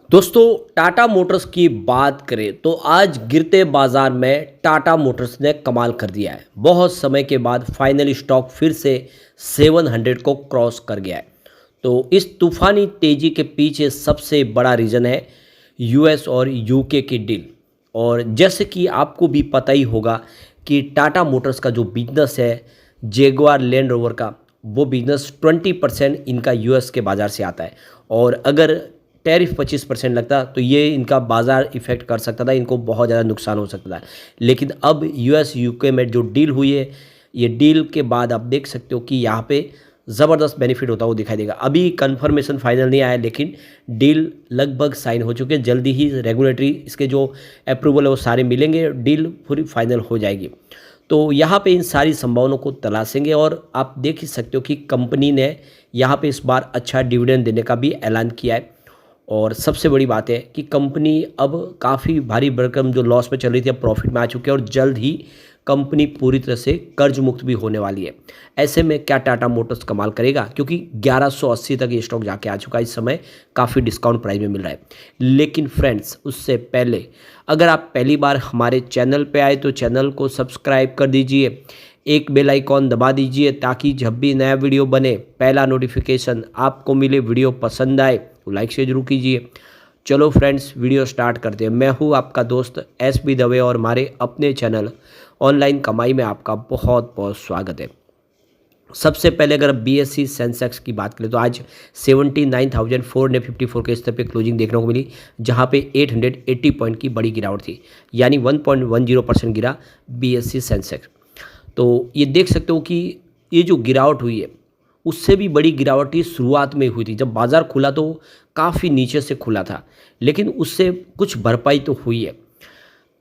दोस्तों टाटा मोटर्स की बात करें तो आज गिरते बाजार में टाटा मोटर्स ने कमाल कर दिया है। बहुत समय के बाद फाइनली स्टॉक फिर से 700 को क्रॉस कर गया है। तो इस तूफानी तेजी के पीछे सबसे बड़ा रीज़न है यूएस और यूके की डील। और जैसे कि आपको भी पता ही होगा कि टाटा मोटर्स का जो बिजनेस है जेगुआर लैंड रोवर का, वो बिजनेस 20% इनका यूएस के बाज़ार से आता है। और अगर टैरिफ 25% लगता तो ये इनका बाज़ार इफ़ेक्ट कर सकता था, इनको बहुत ज़्यादा नुकसान हो सकता था। लेकिन अब यूएस यूके में जो डील हुई है, ये डील के बाद आप देख सकते हो कि यहाँ पे ज़बरदस्त बेनिफिट होता हुआ दिखाई देगा। अभी कंफर्मेशन फाइनल नहीं आया, लेकिन डील लगभग साइन हो चुके हैं। जल्दी ही रेगुलेटरी इसके जो अप्रूवल है वो सारे मिलेंगे, डील पूरी फाइनल हो जाएगी। तो यहाँ पे इन सारी संभावनाओं को तलाशेंगे। और आप देख ही सकते हो कि कंपनी ने यहाँ पे इस बार अच्छा डिविडेंड देने का भी ऐलान किया है। और सबसे बड़ी बात है कि कंपनी अब काफ़ी भारी भरकम जो लॉस में चल रही थी, अब प्रॉफिट में आ चुकी है और जल्द ही कंपनी पूरी तरह से कर्ज मुक्त भी होने वाली है। ऐसे में क्या टाटा मोटर्स कमाल करेगा, क्योंकि 1180 तक ये स्टॉक जाके आ चुका है। इस समय काफ़ी डिस्काउंट प्राइस में मिल रहा है। लेकिन फ्रेंड्स, उससे पहले अगर आप पहली बार हमारे चैनल पे आए तो चैनल को सब्सक्राइब कर दीजिए, एक बेल आइकॉन दबा दीजिए ताकि जब भी नया वीडियो बने पहला नोटिफिकेशन आपको मिले। वीडियो पसंद आए तो लाइक शेयर जरूर कीजिए। चलो फ्रेंड्स, वीडियो स्टार्ट करते हैं। मैं हूँ आपका दोस्त एस बी दवे और हमारे अपने चैनल ऑनलाइन कमाई में आपका बहुत बहुत स्वागत है। सबसे पहले अगर बीएससी सेंसेक्स की बात करें तो आज 79,454 के स्तर पे क्लोजिंग देखने को मिली, जहां पे 880 पॉइंट की बड़ी गिरावट थी, यानी 1.10% गिरा बीएससी सेंसेक्स। तो ये देख सकते हो कि ये जो गिरावट हुई है उससे भी बड़ी गिरावट ही शुरुआत में हुई थी। जब बाज़ार खुला तो काफ़ी नीचे से खुला था, लेकिन उससे कुछ भरपाई तो हुई है।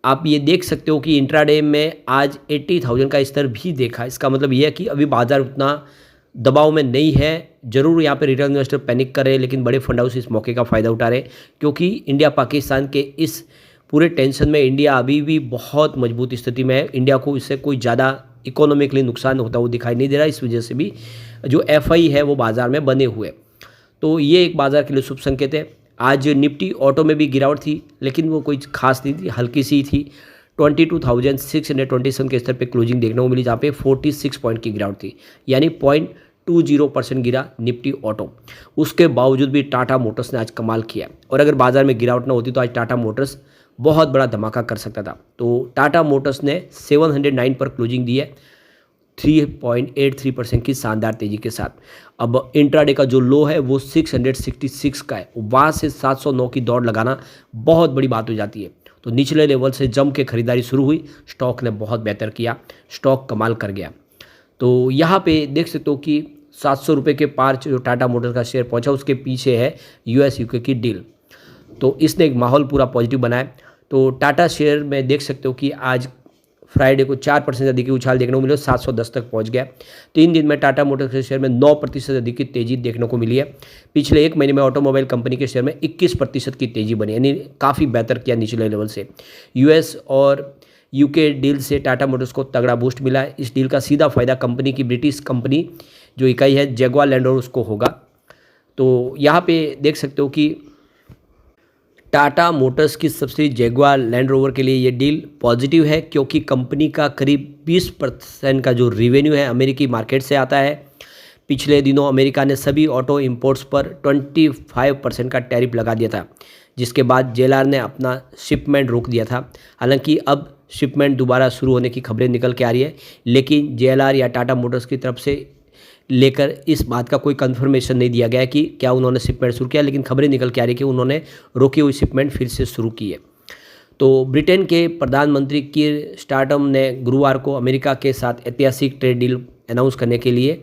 आप ये देख सकते हो कि इंट्राडे में आज 80,000 का स्तर भी देखा। इसका मतलब ये है कि अभी बाज़ार उतना दबाव में नहीं है। ज़रूर यहाँ पे रिटेल इन्वेस्टर पैनिक कर रहे हैं, लेकिन बड़े फंड हाउस इस मौके का फ़ायदा उठा रहे हैं, क्योंकि इंडिया पाकिस्तान के इस पूरे टेंशन में इंडिया अभी भी बहुत मजबूत स्थिति में है। इंडिया को इससे कोई ज़्यादा इकोनॉमिकली नुकसान होता हुआ दिखाई नहीं दे रहा। इस वजह से भी जो एफआई है वो बाज़ार में बने हुए, तो ये एक बाज़ार के लिए शुभ संकेत है। आज निफ्टी ऑटो में भी गिरावट थी, लेकिन वो कोई खास नहीं थी, हल्की सी थी। 22,627 के स्तर पे क्लोजिंग देखने को मिली, जहाँ पे 46 पॉइंट की गिरावट थी, यानी 0.20% गिरा निफ्टी ऑटो। उसके बावजूद भी टाटा मोटर्स ने आज कमाल किया। और अगर बाज़ार में गिरावट ना होती तो आज टाटा मोटर्स बहुत बड़ा धमाका कर सकता था। तो टाटा मोटर्स ने 709 पर क्लोजिंग दी है, 3.83% की शानदार तेजी के साथ। अब इंट्राडे का जो लो है वो 666 का है, वहाँ से 709 की दौड़ लगाना बहुत बड़ी बात हो जाती है। तो निचले लेवल से जम के खरीदारी शुरू हुई, स्टॉक ने बहुत बेहतर किया, स्टॉक कमाल कर गया। तो यहाँ पे देख सकते हो कि 700 रुपये के पार जो टाटा मोटर्स का शेयर पहुँचा, उसके पीछे है यूएस यूके की डील। तो इसने एक माहौल पूरा पॉजिटिव बनाया। तो टाटा शेयर में देख सकते हो कि आज फ्राइडे को 4% से अधिक की उछाल देखने को मिली, 710 तक पहुंच गया। 3 दिन में टाटा मोटर्स के शेयर में 9% से अधिक की तेजी देखने को मिली है। पिछले एक महीने में ऑटोमोबाइल कंपनी के शेयर में 21% की तेजी बनी, यानी काफ़ी बेहतर किया निचले लेवल से। यूएस और यूके डील से टाटा मोटर्स को तगड़ा बूस्ट मिला है। इस डील का सीधा फायदा कंपनी की ब्रिटिश कंपनी जो इकाई है जगुआर लैंड रोवर उसको होगा। तो यहाँ पे देख सकते हो कि टाटा मोटर्स की सब्सिडी जगुआर लैंड रोवर के लिए ये डील पॉजिटिव है, क्योंकि कंपनी का करीब 20% का जो रिवेन्यू है अमेरिकी मार्केट से आता है। पिछले दिनों अमेरिका ने सभी ऑटो इंपोर्ट्स पर 25% का टैरिफ लगा दिया था, जिसके बाद जेएलआर ने अपना शिपमेंट रोक दिया था। हालांकि अब शिपमेंट दोबारा शुरू होने की खबरें निकल के आ रही है, लेकिन जेएलआर या टाटा मोटर्स की तरफ से लेकर इस बात का कोई कंफर्मेशन नहीं दिया गया कि क्या उन्होंने शिपमेंट शुरू किया, लेकिन खबरें निकल के आ रही है कि उन्होंने रोकी हुई शिपमेंट फिर से शुरू की है। तो ब्रिटेन के प्रधानमंत्री कीर स्टारमर ने गुरुवार को अमेरिका के साथ ऐतिहासिक ट्रेड डील अनाउंस करने के लिए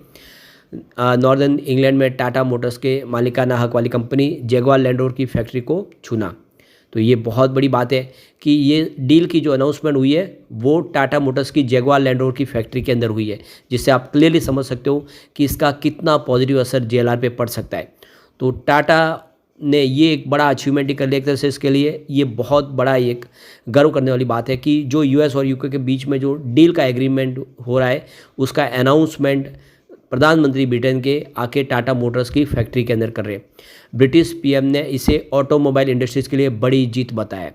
नॉर्दर्न इंग्लैंड में टाटा मोटर्स के मालिकाना हक वाली कंपनी जगुआर लैंड रोवर की फैक्ट्री को चुना। तो ये बहुत बड़ी बात है कि ये डील की जो अनाउंसमेंट हुई है वो टाटा मोटर्स की जगुआर लैंड रोवर की फैक्ट्री के अंदर हुई है, जिससे आप क्लियरली समझ सकते हो कि इसका कितना पॉजिटिव असर जेएलआर पे पड़ सकता है। तो टाटा ने ये एक बड़ा अचीवमेंट ही कर लिया एक तरह से। इसके लिए ये बहुत बड़ा एक गर्व करने वाली बात है कि जो यूएस और यूके के बीच में जो डील का एग्रीमेंट हो रहा है उसका अनाउंसमेंट प्रधानमंत्री ब्रिटेन के आके टाटा मोटर्स की फैक्ट्री के अंदर कर रहे हैं। ब्रिटिश पीएम ने इसे ऑटोमोबाइल इंडस्ट्रीज के लिए बड़ी जीत बताया।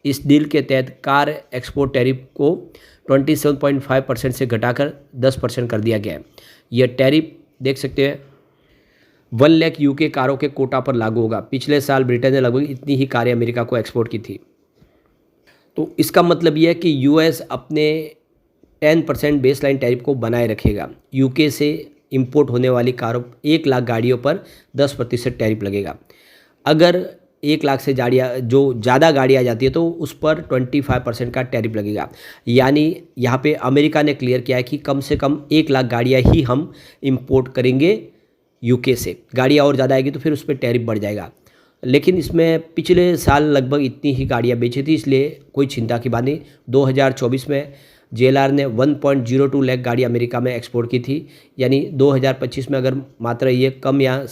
इस डील के तहत कार एक्सपोर्ट टैरिफ को 27.5% से घटाकर 10% कर दिया गया है। यह टैरिफ देख सकते हैं 1 लाख यूके कारों के कोटा पर लागू होगा। पिछले साल ब्रिटेन ने लगभग इतनी ही कारें अमेरिका को एक्सपोर्ट की थी। तो इसका मतलब यह है कि यूएस अपने 10% बेसलाइन टैरिफ को बनाए रखेगा। यूके से इंपोर्ट होने वाली कारों 1 लाख गाड़ियों पर 10% टैरिफ लगेगा। अगर 1 लाख से जो ज़्यादा गाड़ी आ जाती है तो उस पर 25% का टैरिफ लगेगा। यानी यहाँ पे अमेरिका ने क्लियर किया है कि कम से कम 1 लाख गाड़ियाँ ही हम इंपोर्ट करेंगे यूके से। गाड़ियाँ और ज़्यादा आएगी तो फिर उस पर टैरिफ बढ़ जाएगा। लेकिन इसमें पिछले साल लगभग इतनी ही गाड़ियाँ बेची थी, इसलिए कोई चिंता की बात नहीं। 2024 में JLR ने 1.02 लाख गाड़ी अमेरिका में एक्सपोर्ट की थी। यानी 2025 में अगर मात्रा ये कम या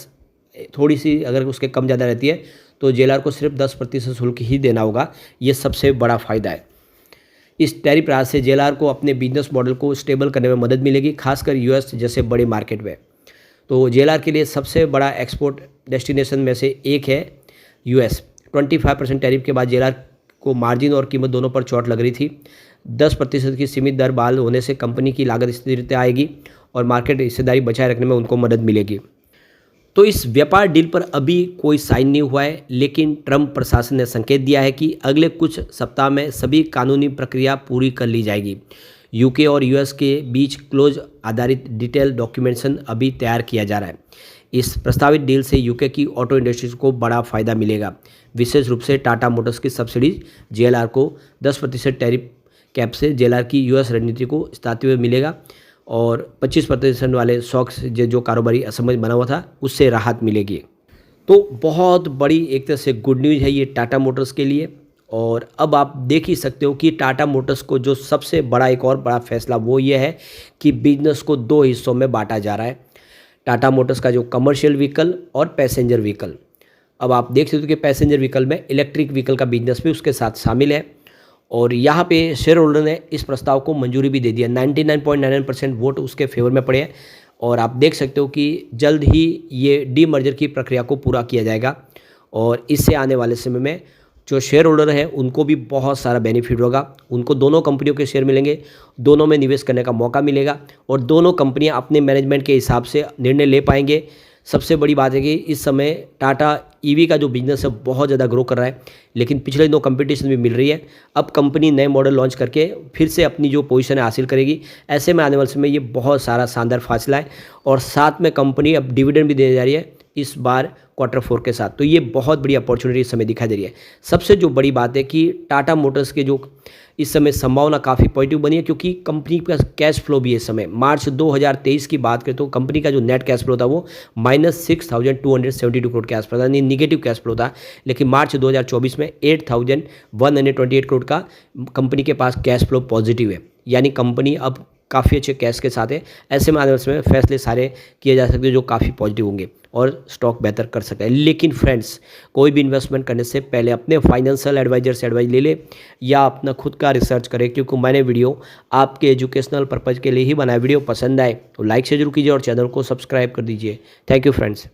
थोड़ी सी अगर उसके कम ज़्यादा रहती है तो JLR को सिर्फ 10% शुल्क ही देना होगा। ये सबसे बड़ा फ़ायदा है। इस टैरिफ राहत से JLR को अपने बिजनेस मॉडल को स्टेबल करने में मदद मिलेगी, खासकर US जैसे बड़े मार्केट में। तो JLR के लिए सबसे बड़ा एक्सपोर्ट डेस्टिनेशन में से एक है US। 25% टैरिफ के बाद JLR को मार्जिन और कीमत दोनों पर चोट लग रही थी। 10% की सीमित दर बहाल होने से कंपनी की लागत स्थिरता आएगी और मार्केट हिस्सेदारी बचाए रखने में उनको मदद मिलेगी। तो इस व्यापार डील पर अभी कोई साइन नहीं हुआ है, लेकिन ट्रंप प्रशासन ने संकेत दिया है कि अगले कुछ सप्ताह में सभी कानूनी प्रक्रिया पूरी कर ली जाएगी। यूके और US के बीच क्लोज आधारित डिटेल डॉक्यूमेंटेशन अभी तैयार किया जा रहा है। इस प्रस्तावित डील से यूके की ऑटो इंडस्ट्रीज को बड़ा फायदा मिलेगा। विशेष रूप से टाटा मोटर्स की सब्सिडीज JLR को 10% टैरिफ कैप से JLR की US रणनीति को स्थायित्व मिलेगा और 25% वाले शॉक्स जो कारोबारी असमंजस बना हुआ था उससे राहत मिलेगी। तो बहुत बड़ी एक तरह से गुड न्यूज़ है ये टाटा मोटर्स के लिए। और अब आप देख ही सकते हो कि टाटा मोटर्स को जो सबसे बड़ा एक और बड़ा फैसला वो ये है कि बिजनेस को 2 हिस्सों में बांटा जा रहा है। टाटा मोटर्स का जो कमर्शियल व्हीकल और पैसेंजर व्हीकल। अब आप देख सकते हो कि पैसेंजर व्हीकल में इलेक्ट्रिक व्हीकल का बिजनेस भी उसके साथ शामिल है और यहाँ पे शेयर होल्डर ने इस प्रस्ताव को मंजूरी भी दे दिया। 99.99% वोट उसके फेवर में पड़े हैं और आप देख सकते हो कि जल्द ही ये डीमर्जर की प्रक्रिया को पूरा किया जाएगा और इससे आने वाले समय में जो शेयर होल्डर हैं उनको भी बहुत सारा बेनिफिट होगा। उनको दोनों कंपनियों के शेयर मिलेंगे, दोनों में निवेश करने का मौका मिलेगा और दोनों कंपनियां अपने मैनेजमेंट के हिसाब से निर्णय ले पाएंगे। सबसे बड़ी बात है कि इस समय टाटा EV का जो बिजनेस है बहुत ज़्यादा ग्रो कर रहा है, लेकिन पिछले दिनों कंपटीशन भी मिल रही है। अब कंपनी नए मॉडल लॉन्च करके फिर से अपनी जो पोजीशन है हासिल करेगी। ऐसे में आने वाले समय ये बहुत सारा शानदार फासला है और साथ में कंपनी अब डिविडेंड भी देने जा रही है इस बार Q4 के साथ। तो ये बहुत बड़ी अपॉर्चुनिटी इस समय दिखाई दे रही है। सबसे जो बड़ी बात है कि टाटा मोटर्स के जो इस समय संभावना काफ़ी पॉजिटिव बनी है क्योंकि कंपनी का कैश फ्लो भी है इस समय। मार्च 2023 की बात करें तो कंपनी का जो नेट कैश फ्लो था वो -6,272 करोड़ के आसपास था, यानी निगेटिव कैश फ्लो था। लेकिन मार्च 2024 में 8,128 करोड़ का कंपनी के पास कैश फ्लो पॉजिटिव है, यानी कंपनी अब काफ़ी अच्छे कैश के साथ है। ऐसे में आने वाले समय फैसले सारे किए जा सकते हैं जो काफ़ी पॉजिटिव होंगे और स्टॉक बेहतर कर सकता है। लेकिन फ्रेंड्स, कोई भी इन्वेस्टमेंट करने से पहले अपने फाइनेंशियल एडवाइजर से एडवाइस ले ले या अपना खुद का रिसर्च करें, क्योंकि मैंने वीडियो आपके एजुकेशनल पर्पज़ के लिए ही बनाया। वीडियो पसंद आए तो लाइक से जरूर कीजिए और चैनल को सब्सक्राइब कर दीजिए। Thank you friends.